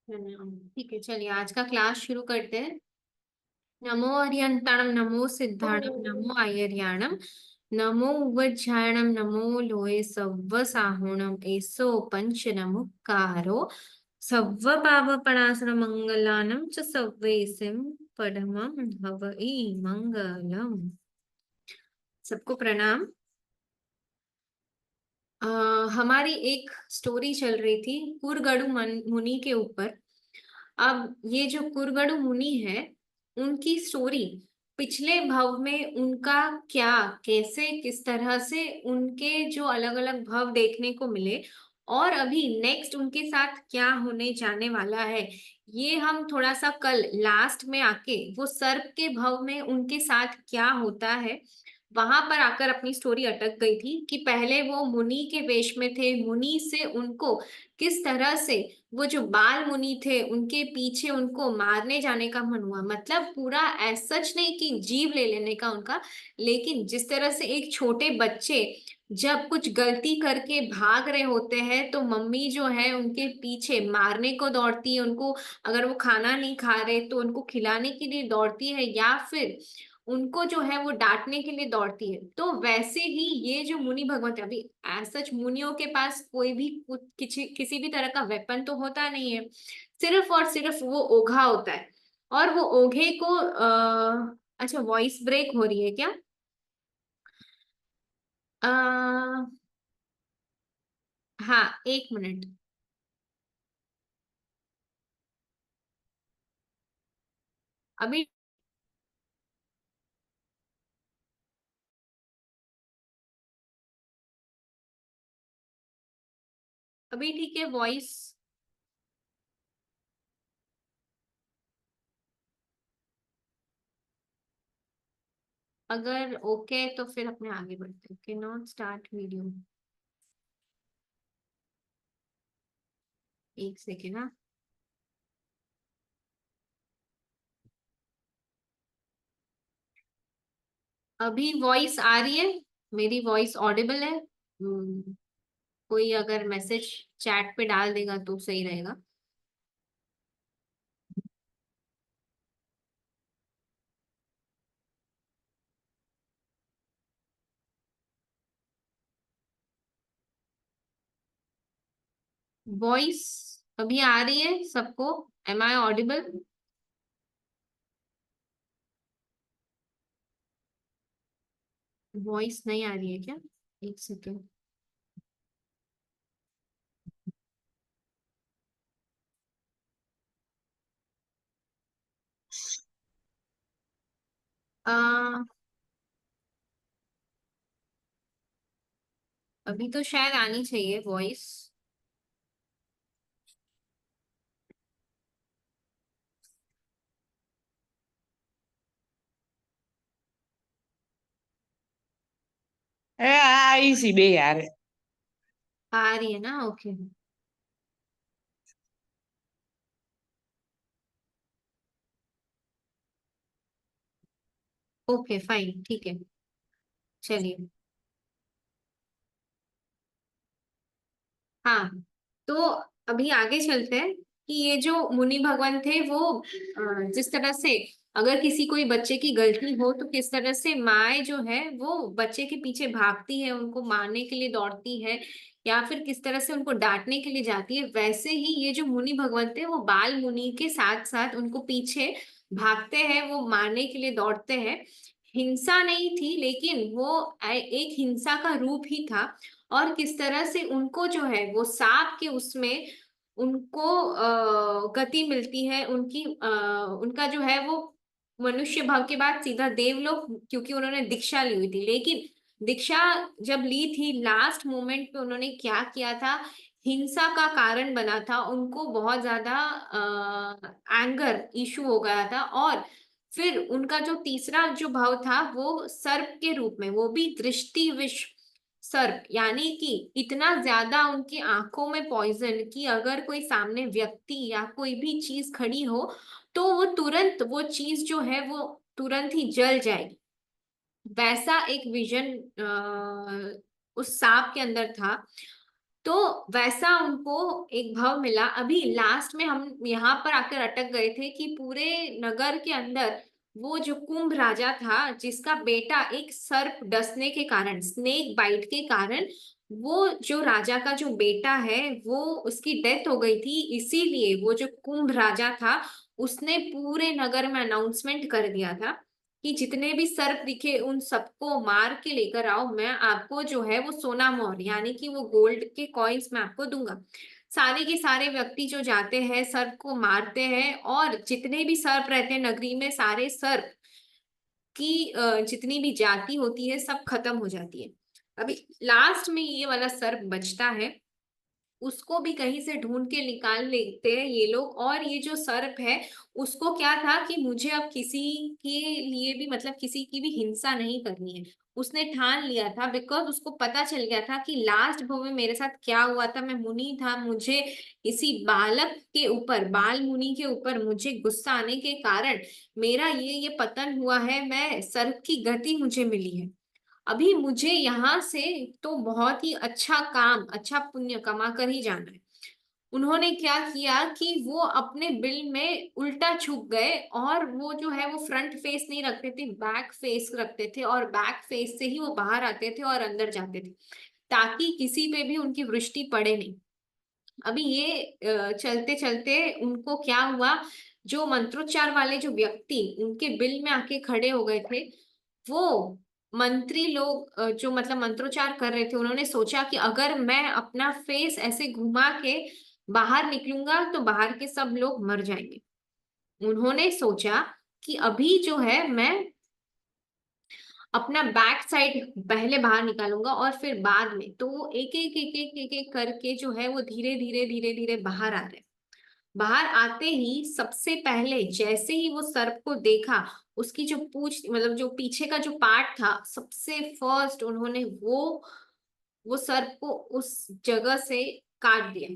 ठीक है, चलिए आज का क्लास शुरू करते हैं। नमो अरियंताणम, नमो सिद्धाणम, नमो आयर्याणम, नमो उवज्झायणम, नमो लोहे सव्व साहुणम, एसो पंच नमुक्कारो सव्व पापपणासන मंगलानम च सव्वेसिम परमं हवई मंगलम। सबको प्रणाम। अ, हमारी एक स्टोरी चल रही थी कुरगड़ू मुनि के ऊपर। अब ये जो कुरगड़ू मुनि है, उनकी स्टोरी पिछले भव में उनका क्या, कैसे, किस तरह से उनके जो अलग अलग भव देखने को मिले और अभी नेक्स्ट उनके साथ क्या होने जाने वाला है, ये हम थोड़ा सा कल लास्ट में आके वो सर्प के भव में उनके साथ क्या होता है वहां पर आकर अपनी स्टोरी अटक गई थी कि पहले वो मुनि के वेश में थे। मुनि से उनको किस तरह से वो जो बाल मुनि थे उनके पीछे उनको मारने जाने का मन हुआ। मतलब पूरा ऐसा सच नहीं कि जीव ले लेने का उनका, लेकिन जिस तरह से एक छोटे बच्चे जब कुछ गलती करके भाग रहे होते हैं तो मम्मी जो है उनके पीछे मारने को दौड़ती है उनको। अगर वो खाना नहीं खा रहे तो उनको खिलाने के लिए दौड़ती है या फिर उनको जो है वो डांटने के लिए दौड़ती है। तो वैसे ही ये जो मुनि भगवत है, अभी सच मुनियों के पास कोई भी किसी भी तरह का वेपन तो होता नहीं है, सिर्फ और सिर्फ वो ओघा होता है। और वो ओघे को अच्छा, वॉइस ब्रेक हो रही है क्या? आ, हाँ, एक मिनट। अभी अभी ठीक है वॉइस? अगर ओके तो फिर अपने आगे बढ़ते हैं। Can not start video. एक सेकेंड ना। अभी वॉइस आ रही है? मेरी वॉइस ऑडिबल है? कोई अगर मैसेज चैट पे डाल देगा तो सही रहेगा। वॉइस अभी आ रही है सबको? M I audible? वॉइस नहीं आ रही है क्या? एक सेकेंड। आ, अभी तो शायद आनी चाहिए वॉइस। એ આ ઈસી બે યાર. आ रही है ना? ओके। ओके फाइन, ठीक है। चलिए। हाँ, तो अभी आगे चलते हैं कि ये जो मुनि भगवान थे वो जिस तरह से अगर किसी कोई बच्चे की गलती हो तो किस तरह से माए जो है वो बच्चे के पीछे भागती है, उनको मारने के लिए दौड़ती है या फिर किस तरह से उनको डांटने के लिए जाती है, वैसे ही ये जो मुनि भगवान थे वो बाल मुनि के साथ साथ उनको पीछे भागते हैं, वो मारने के लिए दौड़ते हैं। हिंसा नहीं थी लेकिन वो एक हिंसा का रूप ही था। और किस तरह से उनको जो है वो सांप के उसमें उनको गति मिलती है, उनकी उनका जो है वो मनुष्य भाव के बाद सीधा देवलोक, क्योंकि उन्होंने दीक्षा ली हुई थी। लेकिन दीक्षा जब ली थी लास्ट मोमेंट पे उन्होंने क्या किया था, हिंसा का कारण बना था, उनको बहुत ज्यादा एंगर इशू हो गया था। और फिर उनका जो तीसरा जो भाव था वो सर्प के रूप में, वो भी दृष्टि विष सर्प, यानी कि इतना ज्यादा उनकी आंखों में पॉइजन कि अगर कोई सामने व्यक्ति या कोई भी चीज खड़ी हो तो वो तुरंत वो चीज जो है वो तुरंत ही जल जाएगी। वैसा एक विजन उस सांप के अंदर था। तो वैसा उनको एक भाव मिला। अभी लास्ट में हम यहाँ पर आकर अटक गए थे कि पूरे नगर के अंदर वो जो कुंभ राजा था, जिसका बेटा एक सर्प डसने के कारण, स्नेक बाइट के कारण, वो जो राजा का जो बेटा है वो उसकी डेथ हो गई थी। इसीलिए वो जो कुंभ राजा था उसने पूरे नगर में अनाउंसमेंट कर दिया था कि जितने भी सर्प दिखे उन सबको मार के लेकर आओ, मैं आपको जो है वो सोना मोहर यानी कि वो गोल्ड के कॉइन्स मैं आपको दूंगा। सारे के सारे व्यक्ति जो जाते हैं सर्प को मारते हैं, और जितने भी सर्प रहते हैं नगरी में, सारे सर्प की जितनी भी जाति होती है सब खत्म हो जाती है। अभी लास्ट में ये वाला सर्प बचता है, उसको भी कहीं से ढूंढ के निकाल लेते हैं ये लोग। और ये जो सर्प है उसको क्या था कि मुझे अब किसी के लिए भी, मतलब किसी की भी हिंसा नहीं करनी है। उसने ठान लिया था, बिकॉज उसको पता चल गया था कि लास्ट भव में मेरे साथ क्या हुआ था। मैं मुनि था, मुझे इसी बालक के ऊपर, बाल मुनि के ऊपर मुझे गुस्सा आने के कारण मेरा ये पतन हुआ है। मैं सर्प की गति मुझे मिली है। अभी मुझे यहाँ से तो बहुत ही अच्छा काम, अच्छा पुण्य कमा कर ही जाना है। उन्होंने क्या किया कि वो अपने बिल में उल्टा छुप गए, और वो जो है वो फ्रंट फेस नहीं रखते थे, बैक फेस रखते थे, और बैक फेस से ही वो बाहर आते थे और अंदर जाते थे, ताकि किसी पे भी उनकी वृष्टि पड़े नहीं। अभी ये चलते चलते उनको क्या हुआ, जो मंत्रोच्चार वाले जो व्यक्ति उनके बिल में आके खड़े हो गए थे, वो मंत्री लोग जो मतलब मंत्रोच्चार कर रहे थे, उन्होंने सोचा कि अगर मैं अपना फेस ऐसे घुमा के बाहर निकलूंगा तो बाहर के सब लोग मर जाएंगे। उन्होंने सोचा कि अभी जो है मैं अपना बैक साइड पहले बाहर निकालूंगा और फिर बाद में। तो वो एक एक करके जो है वो धीरे धीरे धीरे धीरे बाहर आ रहे। बाहर आते ही सबसे पहले जैसे ही वो सर्प को देखा, उसकी जो पूंछ, मतलब जो पीछे का जो पार्ट था, सबसे फर्स्ट उन्होंने वो सर्प को उस जगह से काट दिया।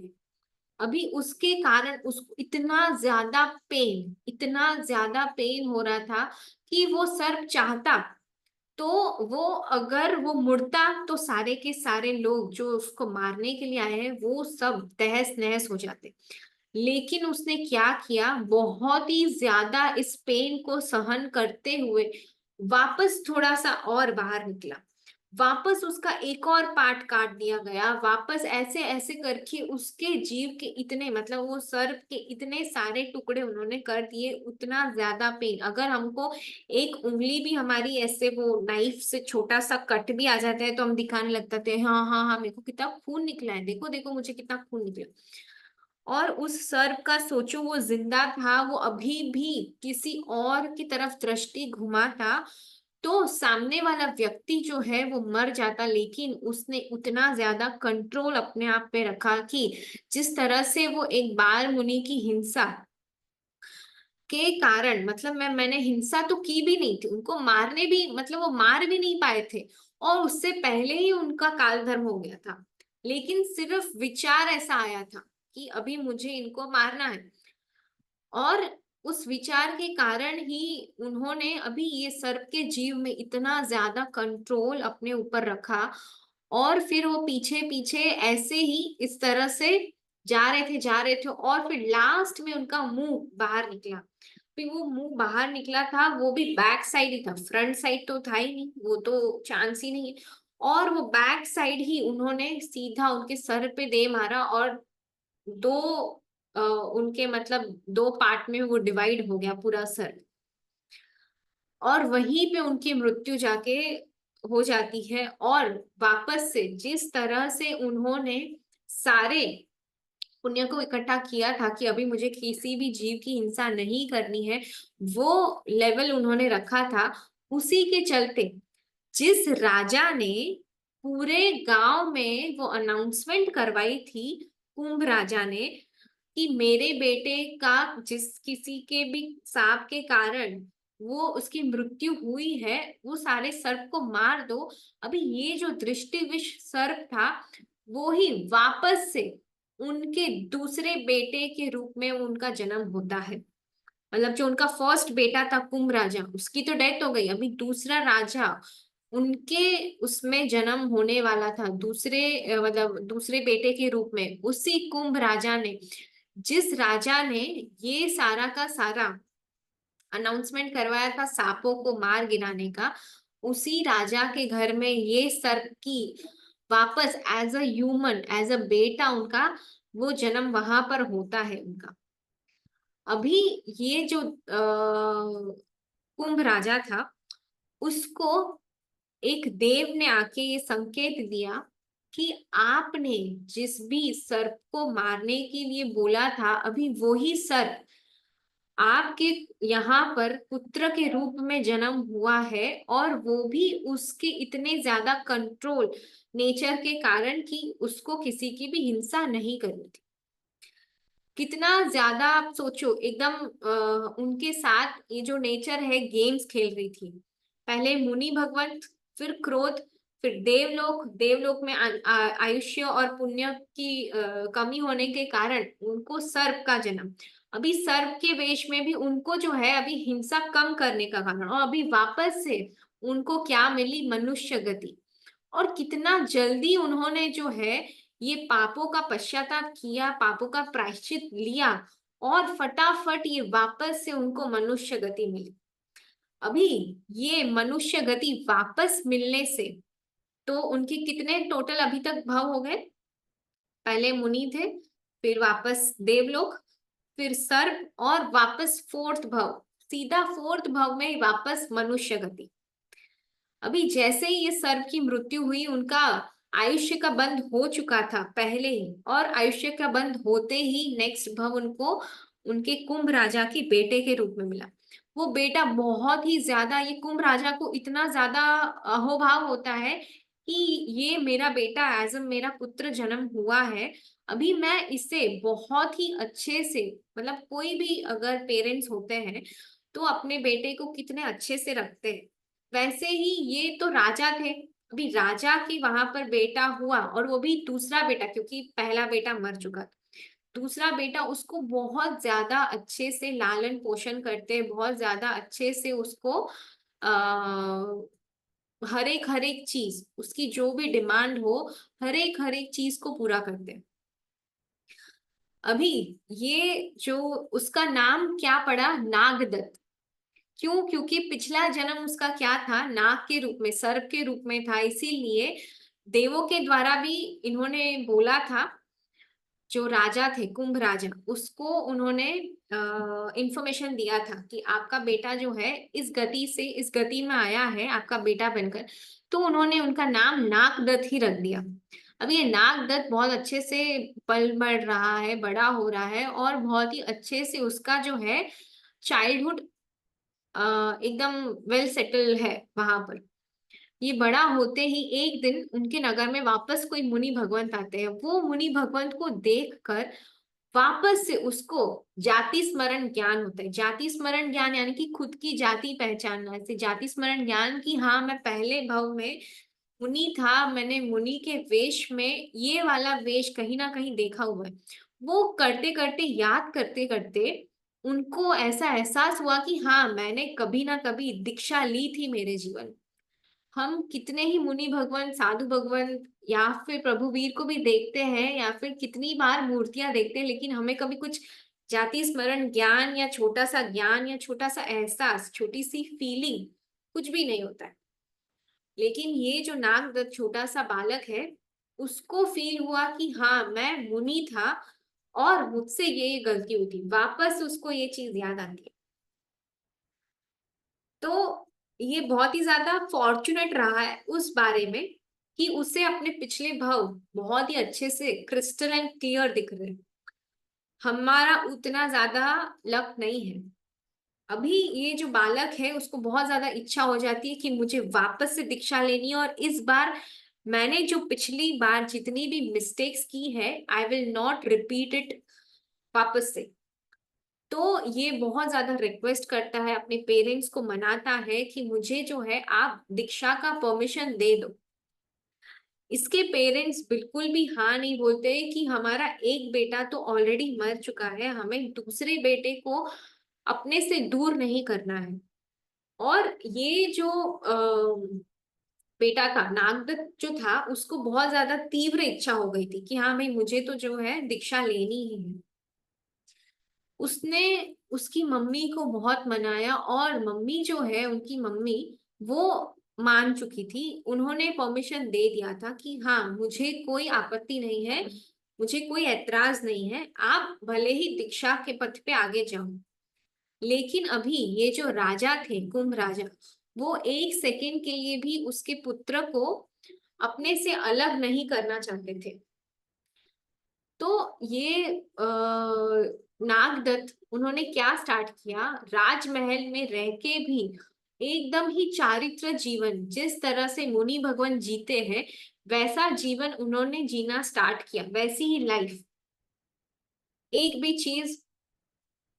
अभी उसके कारण उसको इतना ज्यादा पेन हो रहा था कि वो सर्प चाहता तो वो, अगर वो मुड़ता तो सारे के सारे लोग जो उसको मारने के लिए आए हैं वो सब तहस नहस हो जाते। लेकिन उसने क्या किया, बहुत ही ज्यादा इस पेन को सहन करते हुए वापस थोड़ा सा और बाहर निकला। वापस उसका एक और पार्ट काट दिया गया, वापस ऐसे ऐसे करके उसके जीव के इतने, मतलब वो सर्प के इतने सारे टुकड़े उन्होंने कर दिए। उतना ज्यादा पेन, अगर हमको एक उंगली भी हमारी ऐसे वो नाइफ से छोटा सा कट भी आ जाता है तो हम दिखाने लगते थे, हाँ हाँ हाँ मेरे को कितना खून निकला है, देखो देखो मुझे कितना खून निकला। और उस सर्प का सोचो, वो जिंदा था, वो अभी भी किसी और की तरफ दृष्टि घुमाता तो सामने वाला व्यक्ति जो है वो मर जाता। लेकिन उसने उतना ज्यादा कंट्रोल अपने आप पे रखा कि जिस तरह से वो एक बाल मुनि की हिंसा के कारण, मतलब मैंने हिंसा तो की भी नहीं थी, उनको मारने भी, मतलब वो मार भी नहीं पाए थे, और उससे पहले ही उनका काल धर्म हो गया था। लेकिन सिर्फ विचार ऐसा आया था कि अभी मुझे इनको मारना है, और उस विचार के कारण ही उन्होंने अभी ये सर्प के जीव में इतना ज्यादा कंट्रोल अपने ऊपर रखा। और फिर वो पीछे पीछे ऐसे ही इस तरह से जा रहे थे, और फिर लास्ट में उनका मुंह बाहर निकला। फिर वो मुंह बाहर निकला था, वो भी बैक साइड ही था, फ्रंट साइड तो था ही नहीं, वो तो चांस ही नहीं है। और वो बैक साइड ही उन्होंने सीधा उनके सर पे दे मारा, और दो उनके मतलब दो पार्ट में वो डिवाइड हो गया पूरा सर। और वहीं पे उनकी मृत्यु जाके हो जाती है। और वापस से जिस तरह से उन्होंने सारे पुण्य को इकट्ठा किया था कि अभी मुझे किसी भी जीव की हिंसा नहीं करनी है, वो लेवल उन्होंने रखा था। उसी के चलते जिस राजा ने पूरे गांव में वो अनाउंसमेंट करवाई थी, कुंभ राजा ने, कि मेरे बेटे का जिस किसी के भी सांप के कारण वो उसकी मृत्यु हुई है, वो सारे सर्प को मार दो। अभी ये जो दृष्टि विष सर्प था वो ही वापस से उनके दूसरे बेटे के रूप में उनका जन्म होता है। मतलब जो उनका फर्स्ट बेटा था कुंभ राजा, उसकी तो डेथ हो गई, अभी दूसरा राजा उनके उसमें जन्म होने वाला था दूसरे मतलब दूसरे बेटे के रूप में, उसी कुंभ राजा ने, जिस राजा ने ये सारा का सारा अनाउंसमेंट करवाया था सांपों को मार गिराने का, उसी राजा के घर में ये सर्प की वापस as a human, as a बेटा उनका वो जन्म वहां पर होता है उनका। अभी ये जो कुंभ राजा था, उसको एक देव ने आके ये संकेत दिया कि आपने जिस भी सर्प को मारने के लिए बोला था, अभी वही सर्प आपके यहाँ पर पुत्र के रूप में जन्म हुआ है, और वो भी उसके इतने ज्यादा कंट्रोल नेचर के कारण कि उसको किसी की भी हिंसा नहीं करनी थी। कितना ज्यादा आप सोचो, एकदम उनके साथ ये जो नेचर है गेम्स खेल रही थी। पहले मुनि भगवंत, फिर क्रोध, फिर देवलोक, देवलोक में आयुष्य और पुण्य की कमी होने के कारण उनको सर्प का जन्म, अभी सर्प के वेश में भी उनको जो है अभी हिंसा कम करने का कारण, और अभी वापस से उनको क्या मिली, मनुष्य गति। और कितना जल्दी उन्होंने जो है ये पापों का पश्चाताप किया, पापों का प्रायश्चित लिया, और फटाफट ये वापस से उनको मनुष्य गति मिली। अभी ये मनुष्य गति वापस मिलने से तो उनके कितने टोटल अभी तक भाव हो गए, पहले मुनि थे, फिर वापस देवलोक, फिर सर्प, और वापस फोर्थ भाव, सीधा फोर्थ भाव में वापस मनुष्य गति। अभी जैसे ही ये सर्प की मृत्यु हुई, उनका आयुष्य का बंद हो चुका था पहले ही, और आयुष्य का बंद होते ही नेक्स्ट भव उनको उनके कुंभ राजा के बेटे के रूप में मिला। वो बेटा बहुत ही ज्यादा, ये कुंभ राजा को इतना ज्यादा अहोभाव होता है कि ये मेरा बेटा एज अ मेरा पुत्र जन्म हुआ है, अभी मैं इसे बहुत ही अच्छे से, मतलब कोई भी अगर पेरेंट्स होते हैं तो अपने बेटे को कितने अच्छे से रखते हैं, वैसे ही ये तो राजा थे। अभी राजा की वहां पर बेटा हुआ, और वो भी दूसरा बेटा, क्योंकि पहला बेटा मर चुका था। दूसरा बेटा उसको बहुत ज्यादा अच्छे से लालन पोषण करते, बहुत ज्यादा अच्छे से उसको आ, हर एक चीज उसकी जो भी डिमांड हो, हर एक चीज को पूरा करते। अभी ये जो उसका नाम क्या पड़ा, नागदत्त। क्यों? क्योंकि पिछला जन्म उसका क्या था, नाग के रूप में, सर्प के रूप में था, इसीलिए देवों के द्वारा भी इन्होंने बोला था, जो राजा थे कुंभ राजा, उसको उन्होंने इंफॉर्मेशन दिया था कि आपका बेटा जो है इस गति से इस गति में आया है आपका बेटा बनकर, तो उन्होंने उनका नाम नागदत्त ही रख दिया। अब ये नागदत्त बहुत अच्छे से पल बढ़ रहा है, बड़ा हो रहा है, और बहुत ही अच्छे से उसका जो है चाइल्डहुड एकदम वेल सेटल है वहां पर। ये बड़ा होते ही एक दिन उनके नगर में वापस कोई मुनि भगवंत आते हैं, वो मुनि भगवंत को देखकर वापस से उसको जाति स्मरण ज्ञान होता है। जाति स्मरण ज्ञान यानी कि खुद की जाति पहचानना, ऐसे जाति स्मरण ज्ञान की, हाँ मैं पहले भव में मुनि था, मैंने मुनि के वेश में ये वाला वेश कहीं ना कहीं देखा हुआ है। वो करते करते, याद करते करते उनको ऐसा एहसास हुआ कि हाँ मैंने कभी ना कभी दीक्षा ली थी मेरे जीवन में। हम कितने ही मुनि भगवान, साधु भगवान, या फिर प्रभु वीर को भी देखते हैं, या फिर कितनी बार मूर्तियां देखते हैं, लेकिन हमें कभी कुछ जाति स्मरण ज्ञान या छोटा सा ज्ञान या छोटा सा एहसास, छोटी सी फीलिंग कुछ भी नहीं होता है। लेकिन ये जो नागदत्त छोटा सा बालक है, उसको फील हुआ कि हाँ मैं मुनि था और मुझसे ये गलती हुई थी, वापस उसको ये चीज याद आती है। तो ये बहुत ही ज्यादा फॉर्चुनेट रहा है उस बारे में कि उसे अपने पिछले भाव बहुत ही अच्छे से क्रिस्टल एंड क्लियर दिख रहे हैं। हमारा उतना ज्यादा लक नहीं है। अभी ये जो बालक है उसको बहुत ज्यादा इच्छा हो जाती है कि मुझे वापस से दीक्षा लेनी है, और इस बार मैंने जो पिछली बार जितनी भी मिस्टेक्स की है, I will not repeat it वापस से। तो ये बहुत ज्यादा रिक्वेस्ट करता है, अपने पेरेंट्स को मनाता है कि मुझे जो है आप दीक्षा का परमिशन दे दो। इसके पेरेंट्स बिल्कुल भी हाँ नहीं बोलते कि हमारा एक बेटा तो ऑलरेडी मर चुका है, हमें दूसरे बेटे को अपने से दूर नहीं करना है। और ये जो बेटा का नागदत्त जो था उसको बहुत ज्यादा तीव्र इच्छा हो गई थी कि हाँ भाई मुझे तो जो है दीक्षा लेनी ही है। उसने उसकी मम्मी को बहुत मनाया और मम्मी जो है उनकी मम्मी वो मान चुकी थी। उन्होंने परमिशन दे दिया था कि हाँ मुझे कोई आपत्ति नहीं है, मुझे कोई ऐतराज नहीं है, आप भले ही दीक्षा के पथ पे आगे जाओ। लेकिन अभी ये जो राजा थे कुंभ राजा, वो एक सेकंड के लिए भी उसके पुत्र को अपने से अलग नहीं करना चाहते थे। तो ये नागदत्त उन्होंने क्या स्टार्ट किया, राजमहल में रह के भी एकदम ही चारित्र जीवन, जिस तरह से मुनि भगवान जीते हैं वैसा जीवन उन्होंने जीना स्टार्ट किया, वैसी ही लाइफ। एक भी चीज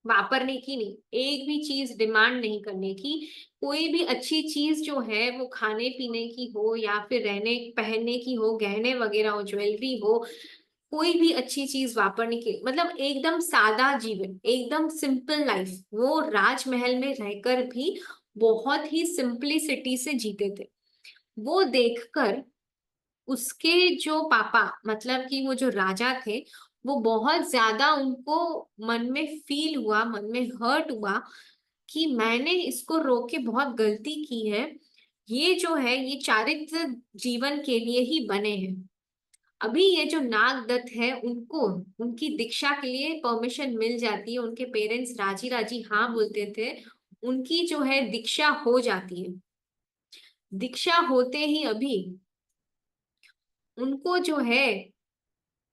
वापरने की नहीं, एक भी चीज डिमांड नहीं करने की। कोई भी अच्छी चीज जो है वो खाने पीने की हो या फिर रहने पहनने की हो, गहने वगैरह हो, ज्वेलरी हो, कोई भी अच्छी चीज वापरने की, मतलब एकदम सादा जीवन, एकदम सिंपल लाइफ। वो राजमहल में रहकर भी बहुत ही सिंपलिसिटी से जीते थे। वो देखकर उसके जो पापा, मतलब कि वो जो राजा थे, वो बहुत ज्यादा उनको मन में फील हुआ, मन में हर्ट हुआ कि मैंने इसको रोक के बहुत गलती की है। ये जो है ये चारित्र जीवन के लिए ही बने हैं। अभी ये जो नागदत्त है उनको उनकी दीक्षा के लिए परमिशन मिल जाती है, उनके पेरेंट्स राजी राजी हाँ बोलते थे, उनकी जो है दीक्षा हो जाती है। दीक्षा होते ही अभी उनको जो है,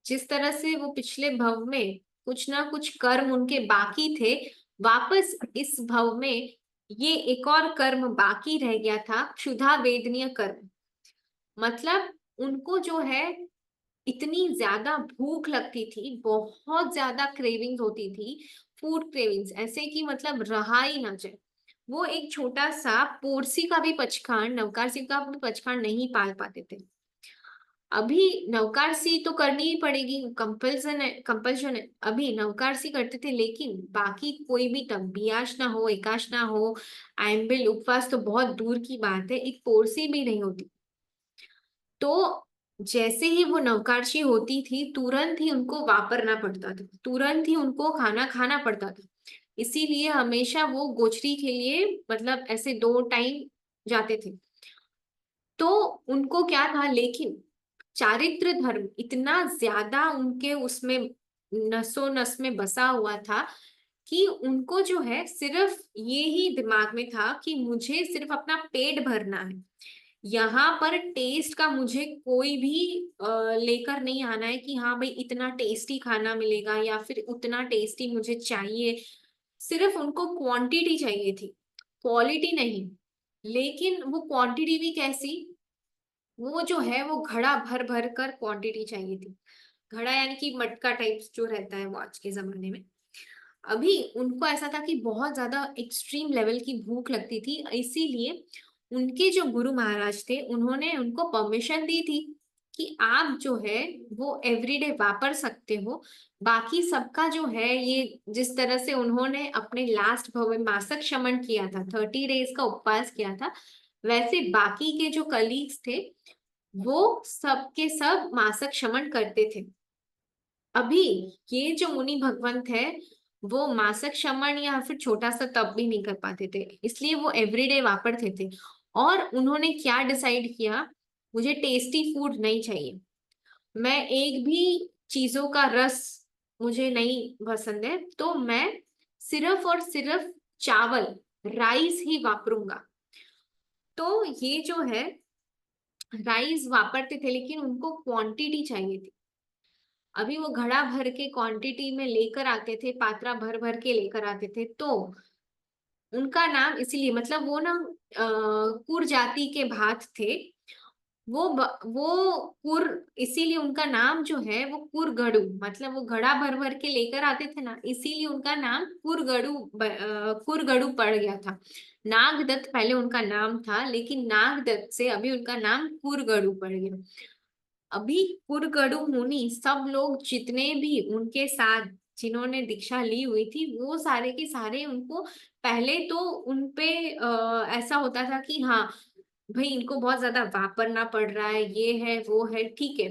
जिस तरह से वो पिछले भव में कुछ ना कुछ कर्म उनके बाकी थे, वापस इस भव में ये एक और कर्म बाकी रह गया था, क्षुधा वेदनीय कर्म। मतलब उनको जो है इतनी ज्यादा भूख लगती थी, बहुत ज्यादा क्रेविंग्स होती थी, फूड क्रेविंग्स ऐसे कि मतलब रहा ही ना जाए। वो एक छोटा सा पोरसी का भी पचखांड, नवकार सिंह का भी पचखांड नहीं पाल पाते थे। अभी नवकार सी तो करनी ही पड़ेगी, कंपल्सन है, कंपल्शन है। अभी नवकार सी करते थे, लेकिन बाकी कोई भी तब बियाश ना हो, एकाश ना हो, आयम्बिल उपवास तो बहुत दूर की बात है, एक पोरसी भी नहीं होती। तो जैसे ही वो नवकारशी होती थी तुरंत ही उनको वापरना पड़ता था, तुरंत ही उनको खाना खाना पड़ता था। इसीलिए हमेशा वो गोचरी के लिए मतलब ऐसे 2 टाइम जाते थे। तो उनको क्या था, लेकिन चारित्र धर्म इतना ज्यादा उनके उसमें नसों नस में बसा हुआ था कि उनको जो है सिर्फ ये ही दिमाग में था कि मुझे सिर्फ अपना पेट भरना है। यहाँ पर टेस्ट का मुझे कोई भी लेकर नहीं आना है कि हाँ भाई इतना टेस्टी खाना मिलेगा या फिर उतना टेस्टी मुझे चाहिए। सिर्फ उनको क्वांटिटी चाहिए थी, क्वालिटी नहीं। लेकिन वो क्वांटिटी भी कैसी, वो जो है वो घड़ा भर भर कर क्वांटिटी चाहिए थी। घड़ा यानी कि मटका टाइप्स जो रहता है वो आज के जमाने में। अभी उनको ऐसा था कि बहुत ज्यादा एक्सट्रीम लेवल की भूख लगती थी, इसीलिए उनके जो गुरु महाराज थे उन्होंने उनको परमिशन दी थी कि आप जो है वो एवरीडे वापर सकते हो। बाकी सबका जो है ये, जिस तरह से उन्होंने अपने लास्ट भव में मासक शमन किया था, 30 डेज का उपवास किया था, वैसे बाकी के जो कलीग्स थे वो सब के सब मासक शमन करते थे। अभी ये जो मुनि भगवंत है वो मासक शमन या फिर छोटा सा तप भी नहीं कर पाते थे, इसलिए वो एवरीडे वापरते थे। और उन्होंने क्या डिसाइड किया, मुझे टेस्टी फूड नहीं चाहिए, मैं एक भी चीजों का रस मुझे नहीं पसंद है, तो मैं सिर्फ और सिर्फ चावल, राइस ही वापरूंगा। तो ये जो है राइस वापरते थे, लेकिन उनको क्वांटिटी चाहिए थी। अभी वो घड़ा भर के क्वांटिटी में लेकर आते थे, पात्रा भर भर के लेकर आते थे। तो उनका नाम इसीलिए, मतलब वो ना कुर जाति के भात थे। वो कुर, इसीलिए उनका नाम जो है वो कुरगड़ू, मतलब वो घड़ा भर भर के लेकर आते थे ना, इसीलिए उनका नाम कुरगड़ू पड़ गया था। नागदत्त पहले उनका नाम था, लेकिन नागदत्त से अभी उनका नाम कुरगड़ू पड़ गया। अभी कुरगड़ू मुनि सब लोग जितने भी उनके साथ जिन्होंने दीक्षा ली हुई थी वो सारे के सारे उनको, पहले तो उनपे ऐसा होता था कि हाँ भाई इनको बहुत ज्यादा वापरना पड़ रहा है, ये है वो है, ठीक है।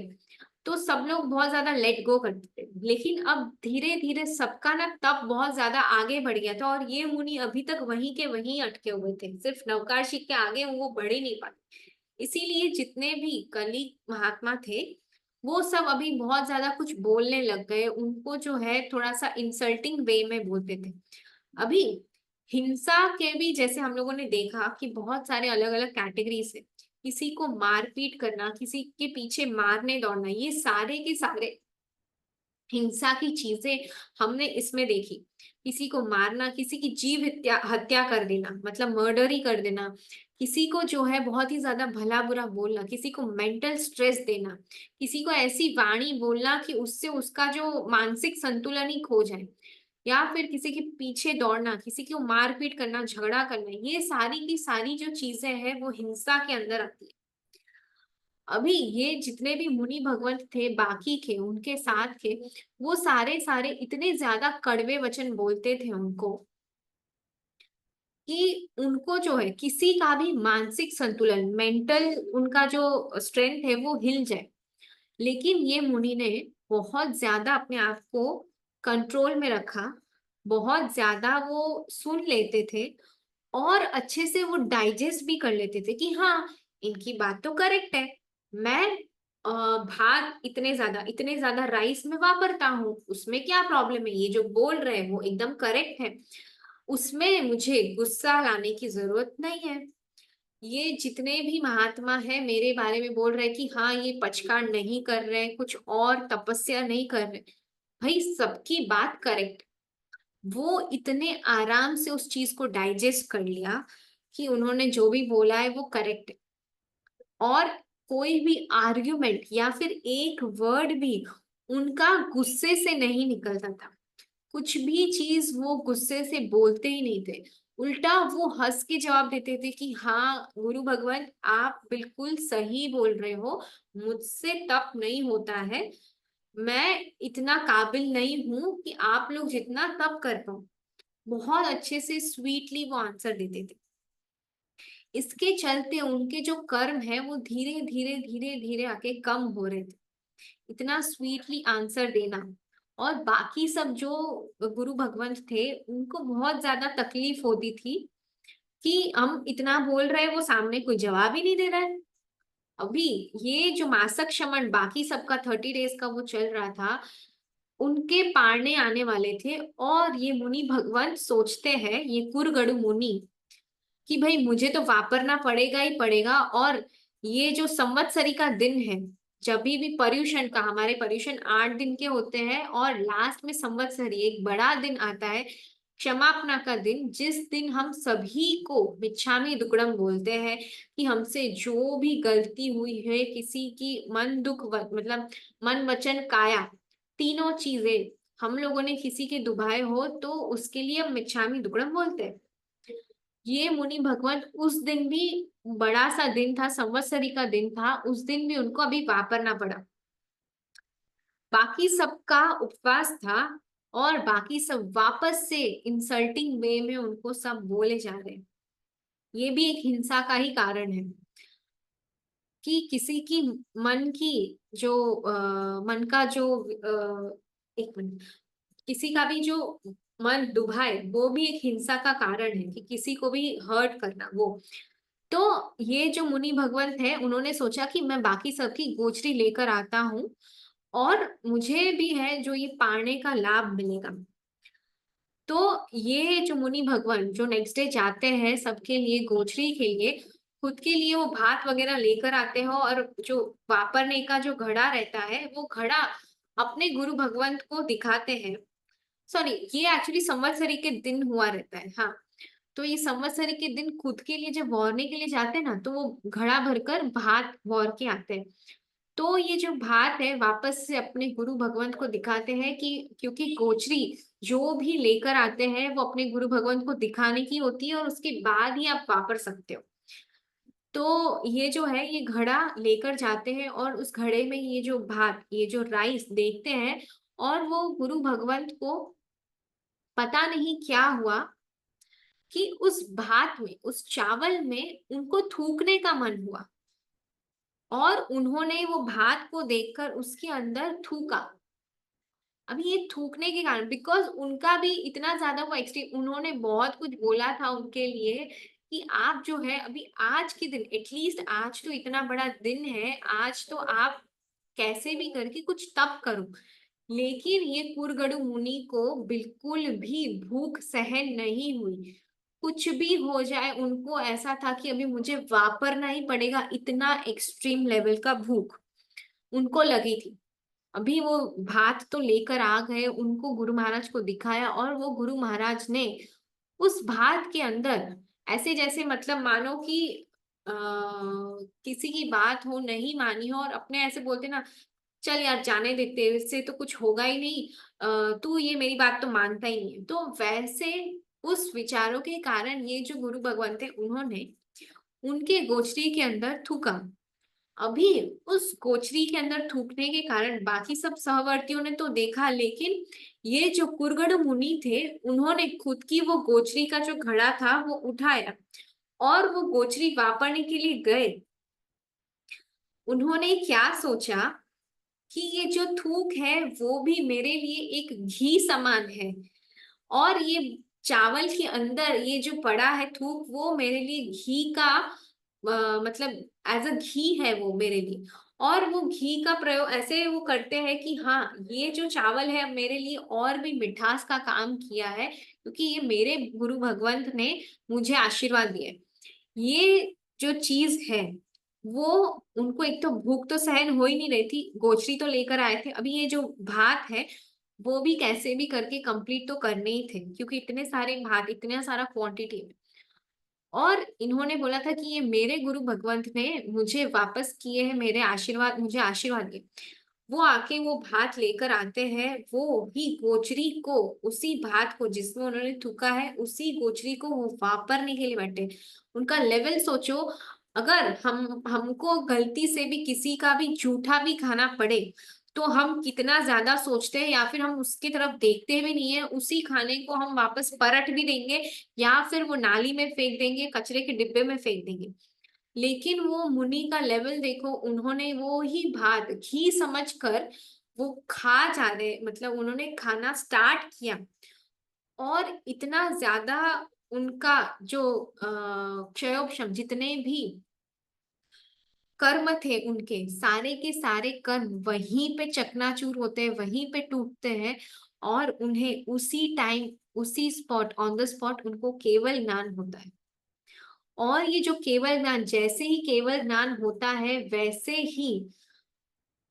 तो सब लोग बहुत ज्यादा लेट गो करते थे, लेकिन अब धीरे धीरे सबका ना तब बहुत ज्यादा आगे बढ़ गया था, और ये मुनि अभी तक वहीं के वहीं अटके हुए थे, सिर्फ नवकार्षिक के आगे वो बढ़ ही नहीं पाते। इसीलिए जितने भी कली महात्मा थे वो सब अभी बहुत ज्यादा कुछ बोलने लग गए, उनको जो है थोड़ा सा इंसल्टिंग वे में बोलते थे। अभी हिंसा के भी जैसे हम लोगों ने देखा कि बहुत सारे अलग अलग कैटेगरीज है। किसी को मारपीट करना, किसी के पीछे मारने दौड़ना, ये सारे के सारे हिंसा की चीजें हमने इसमें देखी। किसी को मारना, किसी की जीव हत्या हत्या कर देना, मतलब मर्डर ही कर देना, किसी को जो है बहुत ही ज्यादा भला बुरा बोलना, किसी को मेंटल स्ट्रेस देना, किसी को ऐसी वाणी बोलना कि उससे उसका जो मानसिक संतुलन ही खो जाए, या फिर किसी के पीछे दौड़ना, किसी को मारपीट करना, झगड़ा करना, ये सारी की सारी जो चीजें हैं वो हिंसा के अंदर आती है। अभी ये जितने भी मुनि भगवंत थे बाकी के उनके साथ के, वो सारे सारे इतने ज्यादा कड़वे वचन बोलते थे उनको कि उनको जो है किसी का भी मानसिक संतुलन, मेंटल उनका जो स्ट्रेंथ है वो हिल जाए। लेकिन ये मुनि ने बहुत ज्यादा अपने आप को कंट्रोल में रखा, बहुत ज्यादा वो सुन लेते थे, और अच्छे से वो डाइजेस्ट भी कर लेते थे कि हाँ इनकी बात तो करेक्ट है। मैं भात इतने ज्यादा राइस में वापरता हूँ, उसमें क्या प्रॉब्लम है, ये जो बोल रहे हैं वो एकदम करेक्ट है, उसमें मुझे गुस्सा लाने की जरूरत नहीं है। ये जितने भी महात्मा है मेरे बारे में बोल रहे हैं कि हाँ ये पचकान नहीं कर रहे, कुछ और तपस्या नहीं कर रहे, भाई सबकी बात करेक्ट। वो इतने आराम से उस चीज को डाइजेस्ट कर लिया कि उन्होंने जो भी बोला है वो करेक्ट है, और कोई भी आर्ग्यूमेंट या फिर एक वर्ड भी उनका गुस्से से नहीं निकलता था। कुछ भी चीज वो गुस्से से बोलते ही नहीं थे, उल्टा वो हंस के जवाब देते थे कि हाँ गुरु भगवान आप बिल्कुल सही बोल रहे हो, मुझसे तप नहीं होता है, मैं इतना काबिल नहीं हूं कि आप लोग जितना तप कर पाऊं। बहुत अच्छे से स्वीटली वो आंसर देते थे। इसके चलते उनके जो कर्म है वो धीरे धीरे धीरे धीरे आके कम हो रहे थे, इतना स्वीटली आंसर देना। और बाकी सब जो गुरु भगवंत थे उनको बहुत ज्यादा तकलीफ होती थी कि हम इतना बोल रहे हैं वो सामने कोई जवाब ही नहीं दे रहा है। अभी ये जो मासक शमन बाकी सबका 30 डेज का वो चल रहा था, उनके पारने आने वाले थे, और ये मुनि भगवंत सोचते हैं, ये कुरगड़ु मुनि, कि भाई मुझे तो वापरना पड़ेगा ही पड़ेगा। और ये जो संवत्सरी का दिन है, जब भी पर्युषण का, हमारे पर्युषण 8 दिन के होते हैं, और लास्ट में संवत्सरी एक बड़ा दिन आता है, क्षमापना का दिन, जिस दिन हम सभी को मिच्छामी दुक्कड़म बोलते हैं कि हमसे जो भी गलती हुई है, किसी की मन दुख मतलब मन वचन काया, तीनों चीजें हम लोगों ने किसी के दुभाए हो तो उसके लिए हम मिच्छामी दुक्कड़म बोलते हैं। ये मुनि भगवान उस दिन भी, बड़ा सा दिन था, संवत्सरी का दिन था, उस दिन भी उनको अभी वापरना पड़ा। बाकी सबका उपवास था, और बाकी सब वापस से इंसल्टिंग वे में उनको सब बोले जा रहे हैं। ये भी एक हिंसा का ही कारण है कि किसी की मन की जो मन का जो एक मिनट, किसी का भी जो मन दुभाए वो भी एक हिंसा का कारण है, कि किसी को भी हर्ट करना वो। तो ये जो मुनि भगवंत है उन्होंने सोचा कि मैं बाकी सबकी गोचरी लेकर आता हूँ, और मुझे भी है जो ये पाने का लाभ मिलेगा। तो ये जो मुनि भगवान जो नेक्स्ट डे जाते हैं सबके लिए गोचरी के लिए, खुद के लिए वो भात वगैरह लेकर आते हो, और जो वापरने का जो घड़ा रहता है वो घड़ा अपने गुरु भगवंत को दिखाते हैं। सॉरी, ये एक्चुअली संवत्सरी के दिन हुआ रहता है, हाँ। तो ये संवत्सरी के दिन खुद के लिए जब वॉरने के लिए जाते हैं ना, तो वो घड़ा भरकर भात वॉर के आते हैं। तो ये जो भात है वापस से अपने गुरु भगवंत को दिखाते हैं, कि क्योंकि गोचरी जो भी लेकर आते हैं वो अपने गुरु भगवंत को दिखाने की होती है, और उसके बाद ही आप वापर सकते हो। तो ये जो है ये घड़ा लेकर जाते हैं, और उस घड़े में ये जो भात, ये जो राइस देखते हैं, और वो गुरु भगवंत को पता नहीं क्या हुआ, कि उस भात में, उस चावल में उनको थूकने का मन हुआ और उन्होंने वो भात को देखकर उसके अंदर थूका। अभी ये थूकने के कारण, बिकॉज उनका भी इतना ज्यादा वो एक्सट्रीम, उन्होंने बहुत कुछ बोला था उनके लिए कि आप जो है अभी आज के दिन, एटलीस्ट आज तो इतना बड़ा दिन है, आज तो आप कैसे भी करके कुछ तप करो। लेकिन ये कुरगड़ू मुनि को बिल्कुल भी भूख सहन नहीं हुई। कुछ भी हो जाए, उनको ऐसा था कि अभी मुझे वापरना ही पड़ेगा, इतना एक्सट्रीम लेवल का भूख उनको लगी थी। अभी वो भात तो लेकर आ गए, उनको गुरु महाराज को दिखाया और वो गुरु महाराज ने उस भात के अंदर ऐसे जैसे मतलब मानो कि किसी की बात हो, नहीं मानी हो और अपने ऐसे बोलते ना, चल यार जाने देते, इससे तो कुछ होगा ही नहीं, तू ये मेरी बात तो मानता ही नहीं है, तो वैसे उस विचारों के कारण ये जो गुरु भगवान थे उन्होंने उनके गोचरी के अंदर थूका। अभी उस गोचरी के अंदर थूकने के कारण बाकी सब सहवर्तियों ने तो देखा, लेकिन ये जो कुरगड़ मुनि थे उन्होंने खुद की वो गोचरी का जो घड़ा था वो उठाया और वो गोचरी वापरने के लिए गए। उन्होंने क्या सोचा कि ये जो थूक है वो भी मेरे लिए एक घी समान है, और ये चावल के अंदर ये जो पड़ा है थूक वो मेरे लिए घी का मतलब एज अ घी है वो मेरे लिए। और वो घी का प्रयोग ऐसे वो करते हैं कि हाँ, ये जो चावल है मेरे लिए और भी मिठास का काम किया है, क्योंकि ये मेरे गुरु भगवंत ने मुझे आशीर्वाद दिया है। ये जो चीज है वो, उनको एक तो भूख तो सहन हो ही नहीं रही थी, गोचरी तो लेकर आए थे, अभी ये जो भात है वो भी कैसे भी करके कंप्लीट तो करने ही थे, क्योंकि इतने सारे भात, इतना सारा क्वांटिटी में। और इन्होंने बोला था कि ये मेरे गुरु भगवंत ने मुझे वापस किए हैं, मेरे आशीर्वाद, मुझे आशीर्वाद दिए। वो आके वो भात लेकर आते हैं, वो ही गोचरी को, उसी भात को जिसमें उन्होंने थूका है उसी गोचरी को वो वापरने के लिए बैठे। उनका लेवल सोचो, अगर हम हमको गलती से भी किसी का भी जूठा भी खाना पड़े तो हम कितना ज्यादा सोचते हैं, या फिर हम उसकी तरफ देखते भी नहीं है, उसी खाने को हम वापस परट भी देंगे या फिर वो नाली में फेंक देंगे, कचरे के डिब्बे में फेंक देंगे। लेकिन वो मुनि का लेवल देखो, उन्होंने वो ही भात घी समझकर वो खा जा रहे, मतलब उन्होंने खाना स्टार्ट किया। और इतना ज्यादा उनका जो क्षयोक्षम जितने भी कर्म थे उनके, सारे के सारे कर्म वहीं पे चकनाचूर होते हैं, वहीं पे टूटते हैं, और उन्हें उसी टाइम, उसी स्पॉट, ऑन द स्पॉट उनको केवल ज्ञान होता है। और ये जो केवल ज्ञान, जैसे ही केवल ज्ञान होता है वैसे ही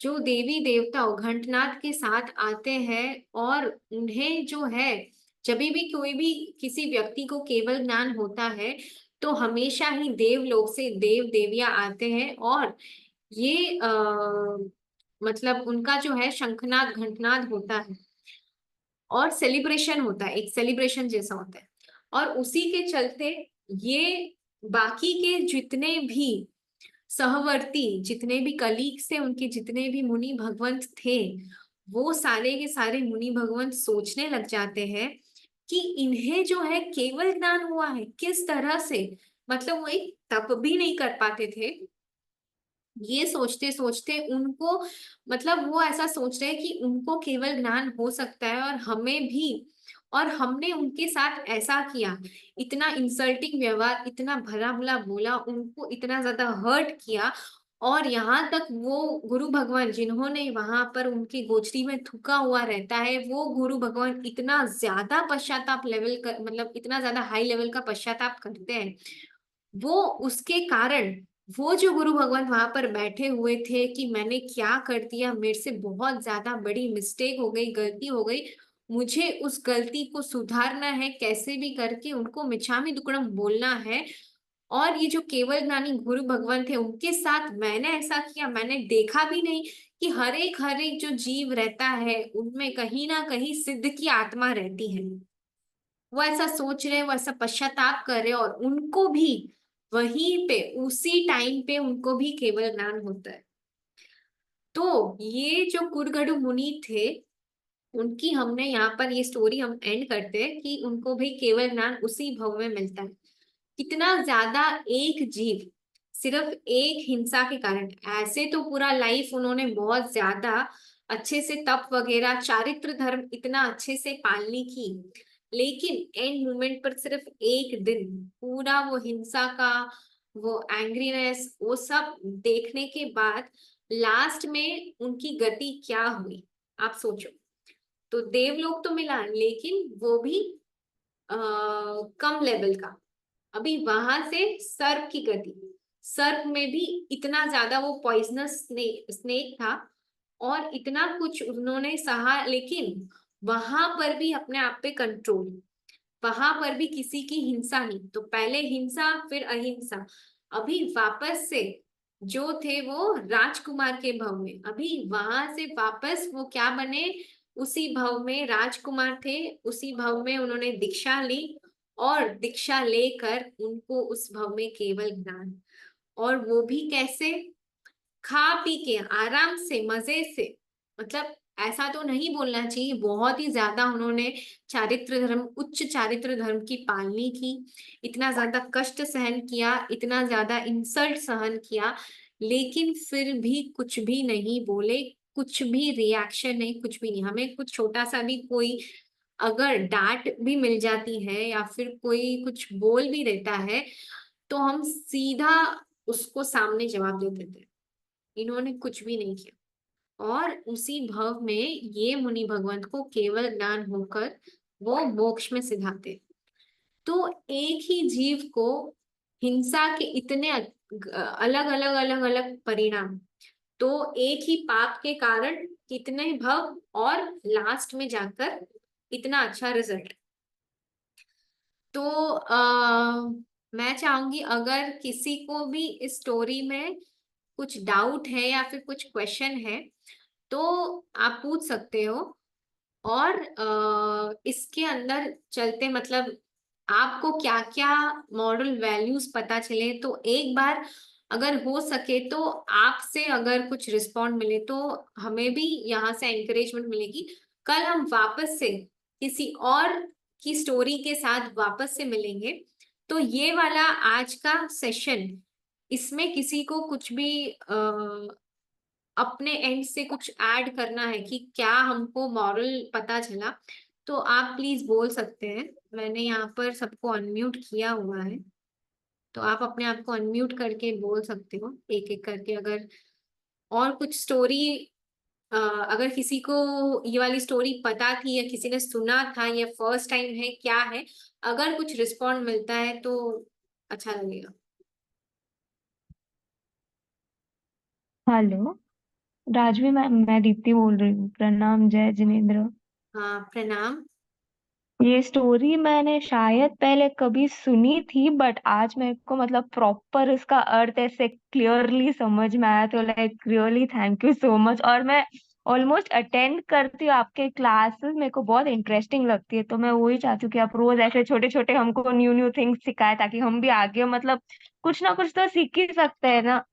जो देवी देवता घंटनाद के साथ आते हैं, और उन्हें जो है, जब भी कोई भी किसी व्यक्ति को केवल ज्ञान होता है तो हमेशा ही देवलोक से देव देवियां आते हैं, और ये मतलब उनका जो है शंखनाद घंटनाद होता है और सेलिब्रेशन होता है, एक सेलिब्रेशन जैसा होता है। और उसी के चलते ये बाकी के जितने भी सहवर्ती, जितने भी कलीग थे उनके, जितने भी मुनि भगवंत थे, वो सारे के सारे मुनि भगवंत सोचने लग जाते हैं कि इन्हें जो है केवल ज्ञान हुआ है किस तरह से, मतलब वो एक तप भी नहीं कर पाते थे। ये सोचते सोचते उनको, मतलब वो ऐसा सोच रहे हैं कि उनको केवल ज्ञान हो सकता है और हमें भी, और हमने उनके साथ ऐसा किया, इतना इंसल्टिंग व्यवहार, इतना भला भला बोला, उनको इतना ज्यादा हर्ट किया। और यहाँ तक वो गुरु भगवान जिन्होंने वहां पर उनकी गोचरी में थूका हुआ रहता है, वो गुरु भगवान इतना ज्यादा पश्चाताप लेवल कर, मतलब इतना ज्यादा हाई लेवल का पश्चाताप करते हैं। वो उसके कारण, वो जो गुरु भगवान वहां पर बैठे हुए थे कि मैंने क्या कर दिया, मेरे से बहुत ज्यादा बड़ी मिस्टेक हो गई, गलती हो गई, मुझे उस गलती को सुधारना है, कैसे भी करके उनको मिच्छामी दुक्कडम बोलना है। और ये जो केवल ज्ञानी गुरु भगवान थे उनके साथ मैंने ऐसा किया, मैंने देखा भी नहीं कि हर एक जो जीव रहता है उनमें कहीं ना कहीं सिद्ध की आत्मा रहती है। वो ऐसा सोच रहे, वो ऐसा पश्चाताप कर रहे, और उनको भी वहीं पे उसी टाइम पे उनको भी केवल ज्ञान होता है। तो ये जो कुरगड़ु मुनि थे उनकी हमने यहाँ पर ये स्टोरी हम एंड करते हैं कि उनको भी केवल ज्ञान उसी भव में मिलता है। कितना ज्यादा एक जीव सिर्फ एक हिंसा के कारण, ऐसे तो पूरा लाइफ उन्होंने बहुत ज्यादा अच्छे से तप वगैरह चारित्र धर्म इतना अच्छे से पालने की, लेकिन एंड मोमेंट पर सिर्फ एक दिन पूरा वो हिंसा का, वो एंग्रीनेस, वो सब देखने के बाद लास्ट में उनकी गति क्या हुई, आप सोचो। तो देवलोक तो मिला, लेकिन वो भी कम लेवल का। अभी वहां से सर्प की गति, सर्प में भी इतना ज्यादा वो पॉइजनस स्नेक था और इतना कुछ उन्होंने सहा, लेकिन वहां पर भी अपने आप पे कंट्रोल, वहां पर भी किसी की हिंसा नहीं। तो पहले हिंसा फिर अहिंसा। अभी वापस से जो थे वो राजकुमार के भव में, अभी वहां से वापस वो क्या बने, उसी भव में राजकुमार थे, उसी भव में उन्होंने दीक्षा ली और दीक्षा लेकर उनको उस भव में केवल ज्ञान। और वो भी कैसे, खा पी के आराम से मजे से, मतलब ऐसा तो नहीं बोलना चाहिए, बहुत ही ज्यादा उन्होंने चारित्र धर्म, उच्च चारित्र धर्म की पालनी की, इतना ज्यादा कष्ट सहन किया, इतना ज्यादा इंसल्ट सहन किया, लेकिन फिर भी कुछ भी नहीं बोले, कुछ भी रिएक्शन नहीं, कुछ भी नहीं। हमें कुछ छोटा सा भी कोई अगर डांट भी मिल जाती है या फिर कोई कुछ बोल भी देता है तो हम सीधा उसको सामने जवाब दे देते हैं। इन्होंने कुछ भी नहीं किया और उसी भव में ये मुनि भगवंत को केवल ज्ञान होकर वो मोक्ष में सिधाते। तो एक ही जीव को हिंसा के इतने अलग अलग अलग अलग परिणाम, तो एक ही पाप के कारण कितने भव और लास्ट में जाकर इतना अच्छा रिजल्ट। तो मैं चाहूंगी अगर किसी को भी इस स्टोरी में कुछ डाउट है या फिर कुछ क्वेश्चन है तो आप पूछ सकते हो। और इसके अंदर चलते मतलब आपको क्या क्या मॉरल वैल्यूज पता चले तो एक बार अगर हो सके तो आपसे अगर कुछ रिस्पॉन्ड मिले तो हमें भी यहाँ से एनकरेजमेंट मिलेगी। कल हम वापस से किसी और की स्टोरी के साथ वापस से मिलेंगे। तो ये वाला आज का सेशन, इसमें किसी को कुछ भी अपने एंड से कुछ ऐड करना है कि क्या हमको मॉरल पता चला, तो आप प्लीज बोल सकते हैं। मैंने यहाँ पर सबको अनम्यूट किया हुआ है, तो आप अपने आप को अनम्यूट करके बोल सकते हो एक एक करके। अगर और कुछ स्टोरी, अगर किसी को ये वाली स्टोरी पता थी या किसी ने सुना था या फर्स्ट टाइम है क्या है, अगर कुछ रिस्पॉन्ड मिलता है तो अच्छा लगेगा। हेलो। राजवी मैम, मैं दीप्ति बोल रही हूँ। प्रणाम, जय जिनेन्द्र। हाँ प्रणाम। ये स्टोरी मैंने शायद पहले कभी सुनी थी, बट आज मेरे को मतलब प्रॉपर इसका अर्थ ऐसे क्लियरली समझ में आया, तो like really thank you so much. और मैं ऑलमोस्ट अटेंड करती हूँ आपके क्लासेस, मेरे को बहुत इंटरेस्टिंग लगती है, तो मैं वही चाहती हूँ कि आप रोज ऐसे छोटे छोटे हमको न्यू न्यू थिंग्स सिखाए, ताकि हम भी आगे मतलब कुछ ना कुछ तो सीख ही सकते हैं ना।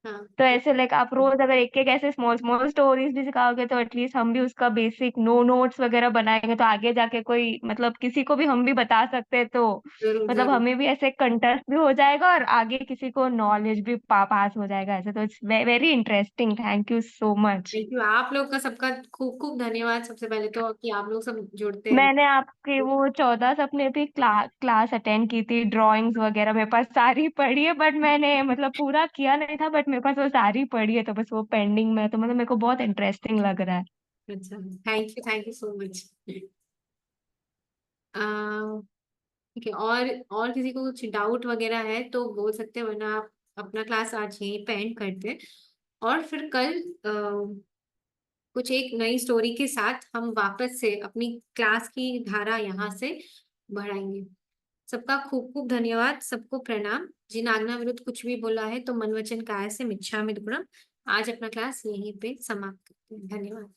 हाँ तो ऐसे लाइक आप रोज अगर एक एक ऐसे स्मॉल स्मॉल स्टोरीज भी सिखाओगे तो एटलीस्ट हम भी उसका बेसिक नोट्स वगैरह बनाएंगे, तो आगे जाके कोई मतलब किसी को भी हम भी बता सकते हैं, तो जरूर मतलब जरूर। हमें भी ऐसे कंटेस्ट भी हो जाएगा और आगे किसी को नॉलेज भी पास हो जाएगा ऐसे। तो it's very interesting, thank you so much. Thank you, आप लोग का सबका खूब खूब धन्यवाद सबसे पहले तो कि आप लोग सब जुड़ते हैं। मैंने आपके वो 14 सपने भी क्लास अटेंड की थी, ड्राइंग्स वगैरह मेरे पास सारी पड़ी है, बट मैंने मतलब पूरा किया नहीं था, बट मेरे पास वो सारी पड़ी है, तो बस वो पेंडिंग में है, तो मतलब मेरे को बहुत इंटरेस्टिंग लग रहा है। अच्छा, थैंक यू सो मच। ठीक है, और किसी को कुछ डाउट वगैरह है तो बोल सकते हैं, वरना आप अपना क्लास आज यहीं पे एंड करते हैं और फिर कल कुछ एक नई स्टोरी के साथ हम वापस से अपनी क्लास की धारा यहाँ से बढ़ाएंगे। सबका खूब खूब धन्यवाद, सबको प्रणाम। जिन आज्ञा विरुद्ध कुछ भी बोला है तो मन वचन काया से मिच्छामि दुक्कडम। आज अपना क्लास यहीं पे समाप्त करते हैं। धन्यवाद।